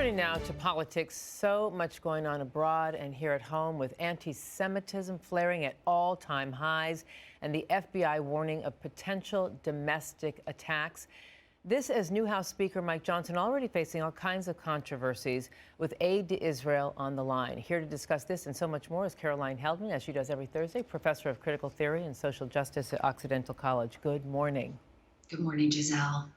Turning now to politics, so much going on abroad and here at home with anti-Semitism flaring at all-time highs and the FBI warning of potential domestic attacks. This as new House Speaker Mike Johnson already facing all kinds of controversies with aid to Israel on the line. Here to discuss this and so much more is Caroline Heldman, as she does every Thursday, professor of critical theory and social justice at Occidental College. Good morning. Good morning, Giselle.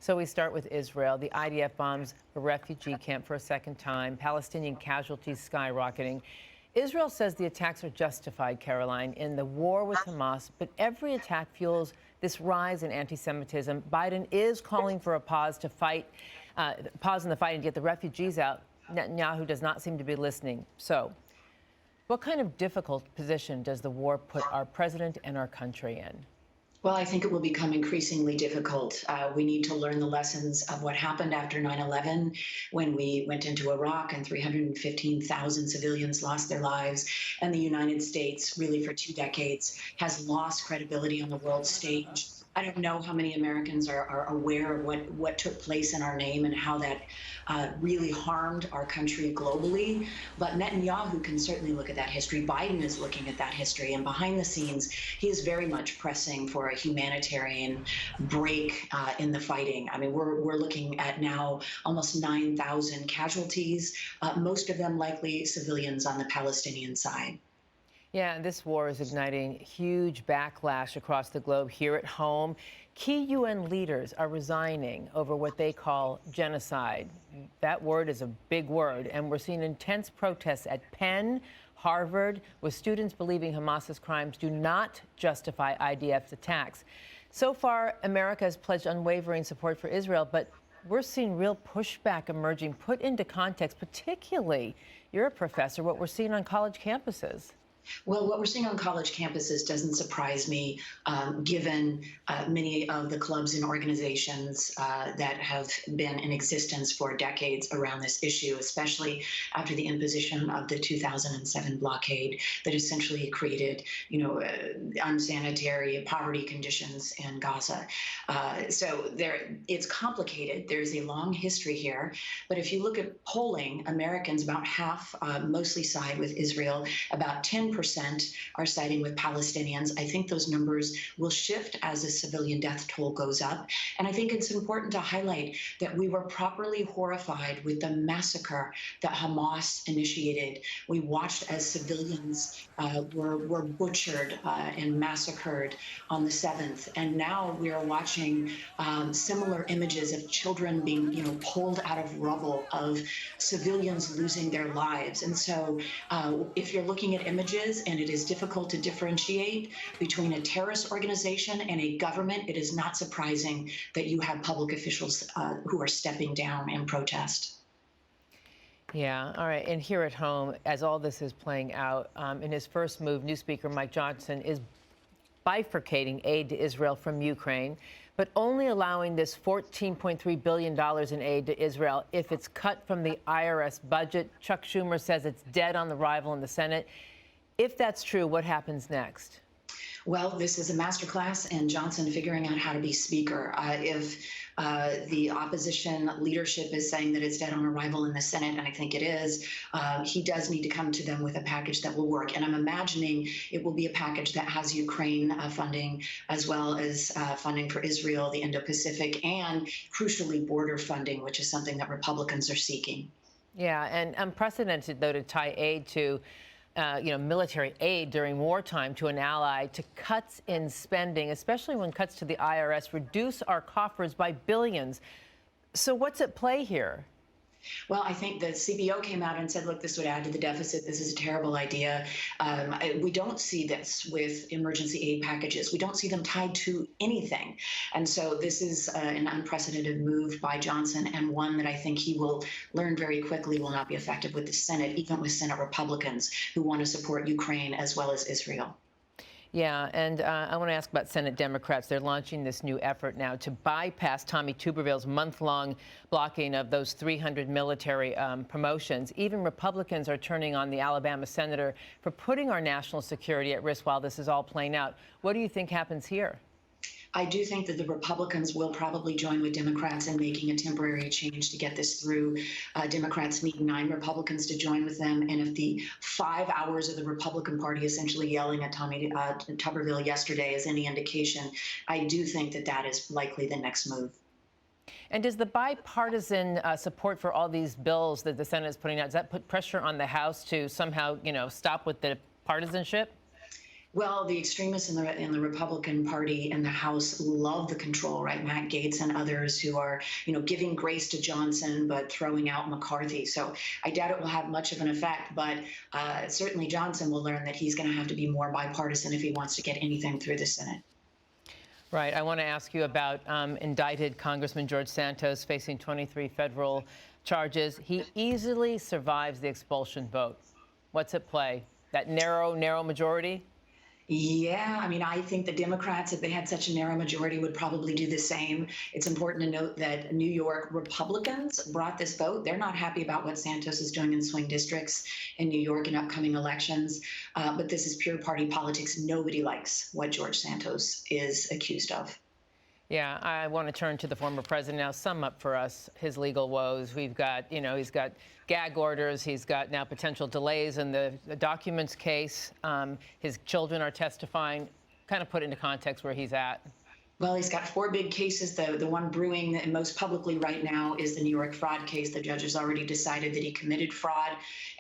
So we start with Israel. The IDF bombs a refugee camp for a second time. Palestinian casualties skyrocketing. Israel says the attacks are justified, Caroline, in the war with Hamas, but every attack fuels this rise in anti-Semitism. Biden is calling for a pause in the fight and get the refugees out. Netanyahu does not seem to be listening. So what kind of difficult position does the war put our president and our country in? Well, I think it will become increasingly difficult. We need to learn the lessons of what happened after 9/11, when we went into Iraq and 315,000 civilians lost their lives. And the United States, really for 2 decades, has lost credibility on the world stage. I don't know how many Americans are aware of what took place in our name and how that really harmed our country globally. But Netanyahu can certainly look at that history. Biden is looking at that history. And behind the scenes, he is very much pressing for a humanitarian break in the fighting. I mean, we're looking at now almost 9,000 casualties, most of them likely civilians on the Palestinian side. Yeah, this war is igniting huge backlash across the globe. Here at home, key UN leaders are resigning over what they call genocide. That word is a big word, and we're seeing intense protests at Penn, Harvard, with students believing Hamas's crimes do not justify IDF's attacks. So far, America has pledged unwavering support for Israel, but we're seeing real pushback emerging. Put into context, particularly, you're a professor, what we're seeing on college campuses. Well, what we're seeing on college campuses doesn't surprise me, given many of the clubs and organizations that have been in existence for decades around this issue, especially after the imposition of the 2007 blockade that essentially created, unsanitary poverty conditions in Gaza. So it's complicated. There's a long history here. But if you look at polling, Americans, about half mostly side with Israel, about 10% are siding with Palestinians. I think those numbers will shift as the civilian death toll goes up. And I think it's important to highlight that we were properly horrified with the massacre that Hamas initiated. We watched as civilians were butchered and massacred on the 7th. And now we are watching similar images of children being, pulled out of rubble, of civilians losing their lives. And so if you're looking at images, and it is difficult to differentiate between a terrorist organization and a government, it is not surprising that you have public officials who are stepping down in protest. Yeah, all right. And here at home, as all this is playing out, in his first move, new Speaker Mike Johnson is bifurcating aid to Israel from Ukraine, but only allowing this $14.3 billion in aid to Israel if it's cut from the IRS budget. Chuck Schumer says it's dead on arrival in the Senate. If that's true, what happens next? Well, this is a masterclass in Johnson figuring out how to be speaker. If the opposition leadership is saying that it's dead on arrival in the Senate, and I think it is, he does need to come to them with a package that will work. And I'm imagining it will be a package that has Ukraine funding, as well as funding for Israel, the Indo-Pacific, and crucially border funding, which is something that Republicans are seeking. Yeah, and unprecedented, though, to tie aid to military aid during wartime to an ally, to cuts in spending, especially when cuts to the IRS reduce our coffers by billions. So what's at play here? Well, I think the CBO came out and said, look, this would add to the deficit. This is a terrible idea. We don't see this with emergency aid packages. We don't see them tied to anything. And so this is an unprecedented move by Johnson, and one that I think he will learn very quickly will not be effective with the Senate, even with Senate Republicans who want to support Ukraine as well as Israel. Yeah, and I want to ask about Senate Democrats. They're launching this new effort now to bypass Tommy Tuberville's month-long blocking of those 300 military promotions. Even Republicans are turning on the Alabama senator for putting our national security at risk while this is all playing out. What do you think happens here? I do think that the Republicans will probably join with Democrats in making a temporary change to get this through. Democrats need 9 Republicans to join with them. And if the 5 hours of the Republican Party essentially yelling at Tommy Tuberville yesterday is any indication, I do think that that is likely the next move. And does the bipartisan support for all these bills that the Senate is putting out, does that put pressure on the House to somehow, stop with the partisanship? Well, the extremists in the Republican Party and the House love the control, right? Matt Gaetz and others who are, giving grace to Johnson but throwing out McCarthy. So I doubt it will have much of an effect, but certainly Johnson will learn that he's going to have to be more bipartisan if he wants to get anything through the Senate. Right. I want to ask you about indicted Congressman George Santos facing 23 federal charges. He easily survives the expulsion vote. What's at play? That narrow majority? Yeah, I mean, I think the Democrats, if they had such a narrow majority, would probably do the same. It's important to note that New York Republicans brought this vote. They're not happy about what Santos is doing in swing districts in New York in upcoming elections. But this is pure party politics. Nobody likes what George Santos is accused of. Yeah, I want to turn to the former president now. Sum up for us his legal woes. We've got, he's got gag orders. He's got now potential delays in the documents case. His children are testifying. Kind of put into context where he's at. Well, he's got 4 big cases. The one brewing most publicly right now is the New York fraud case. The judge has already decided that he committed fraud,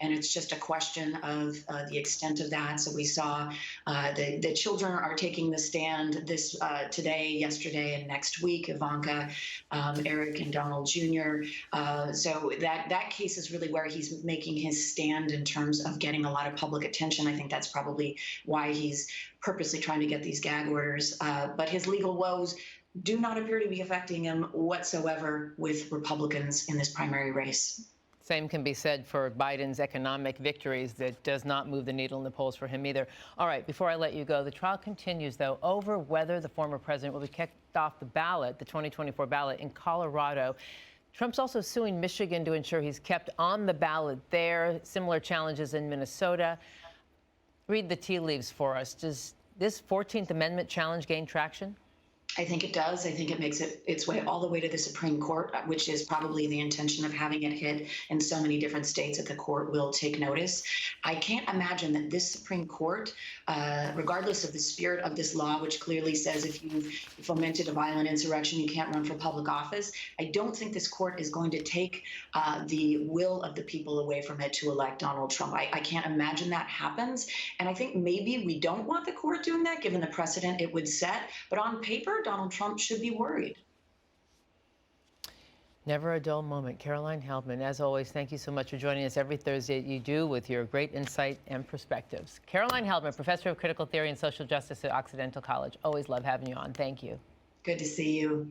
and it's just a question of the extent of that. So we saw the children are taking the stand this today, yesterday, and next week. Ivanka, Eric, and Donald Jr. So that case is really where he's making his stand in terms of getting a lot of public attention. I think that's probably why he's purposely trying to get these gag orders. But his legal woes do not appear to be affecting him whatsoever with Republicans in this primary race. Same can be said for Biden's economic victories. That does not move the needle in the polls for him either. All right, before I let you go, the trial continues, though, over whether the former president will be kicked off the ballot, the 2024 ballot in Colorado. Trump's also suing Michigan to ensure he's kept on the ballot there. Similar challenges in Minnesota. Read the tea leaves for us. Does this 14th Amendment challenge gain traction? I think it does. I think it makes its way all the way to the Supreme Court, which is probably the intention of having it hit in so many different states that the court will take notice. I can't imagine that this Supreme Court, regardless of the spirit of this law, which clearly says if you've fomented a violent insurrection, you can't run for public office, I don't think this court is going to take the will of the people away from it to elect Donald Trump. I can't imagine that happens. And I think maybe we don't want the court doing that, given the precedent it would set. But on paper, Donald Trump should be worried. Never a dull moment. Caroline Heldman, as always, thank you so much for joining us every Thursday. You do with your great insight and perspectives. Caroline Heldman, professor of critical theory and social justice at Occidental College. Always love having you on. Thank you. Good to see you.